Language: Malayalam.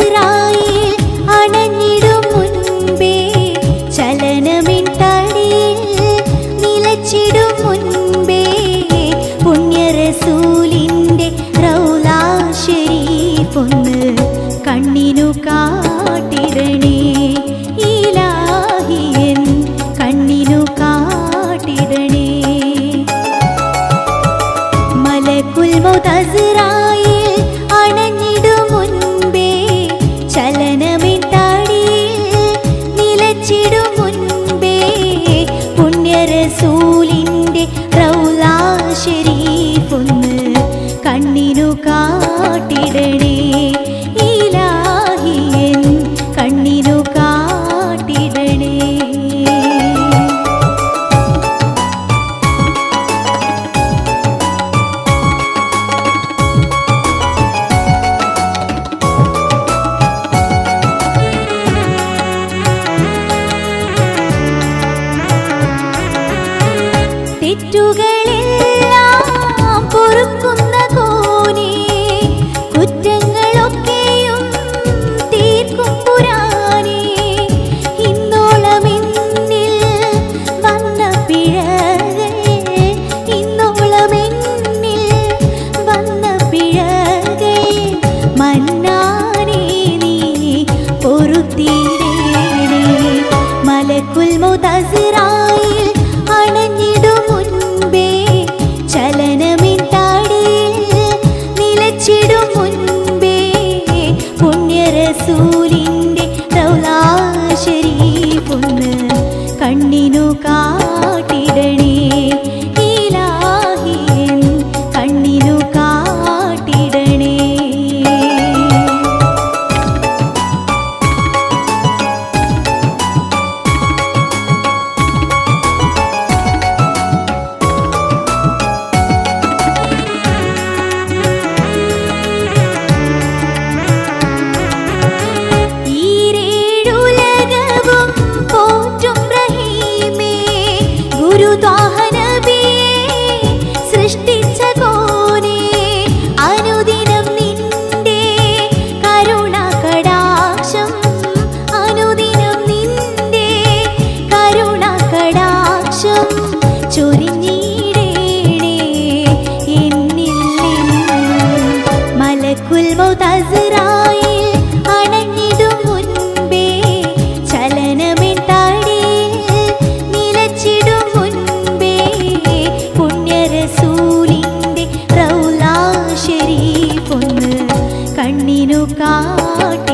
തസ്റായിൽ അണഞ്ഞിടും മുൻപേ ചലനമിൻ തടിയിൽ നിലച്ചിടും മുൻപേ പുണ്യ റസൂലിൻ്റെ റൗളാ ശരീഫൊന്ന് കണ്ണിനു കാട്ടിടണേ ഇലാഹിയൻ കണ്ണിനു കാട്ടിടണേ. മലക്കുൽ മൗത്ത് തസ്റായിൽ അണഞ്ഞിടും മുൻപേ ചലനമിൻ തടിയിൽ നിലച്ചിടും മുൻപേ പുണ്യ റസൂലിൻ്റെ റൗളാ ശരീഫൊന്ന് കണ്ണിനു കാട്ടിടണേ ഇലാഹിയൻ കണ്ണിനു കാട്ടിടണേ. തെറ്റുകളെല്ലാം പൊറുക്കുന്ന കോനേ കുറ്റങ്ങളൊക്കെയും തീർക്കും പുരാനേ ഇന്നോളം എന്നിൽ വന്ന പിഴകൾ ഇന്നോളം എന്നിൽ വന്ന പിഴകൾ മന്നാനേ നീ പൊറുത്തിടണേ. മലക്കുൽ മൗത്ത് തസ്റായിൽ അണഞ്ഞിടും മുൻപേ ചലനമിൻ തടിയിൽ നിലച്ചിടും മുൻപേ പുണ്യ റസൂലിൻ്റെ റൗളാ ശരീഫൊന്ന് കണ്ണിനു കാട്ടിടണേ ഇലാഹിയൻ കണ്ണിനു കാട്ടിടണേ. ഈരേഴുലകവും പോറ്റും റഹീമേ ഗുരുത്വാഹ നബിയേ സൃഷ്ടിച്ച കോനേ അനുദിനം നിന്റെ കരുണ കടാക്ഷം അനുദിനം നിന്റെ കരുണ കടാക്ഷം ചൊരിഞ്ഞിടണേ എന്നിൽ നിന്നും. മലക്കുൽ മൗത്ത് തസ്റായിൽ അണഞ്ഞിടും മുൻപേ ചലനമിൻ തടിയിൽ നിലച്ചിടും മുൻപേ പുണ്യ റസൂലിൻ്റെ റൗളാ ശരീഫൊന്ന് കണ്ണിനു കാട്ടിടണേ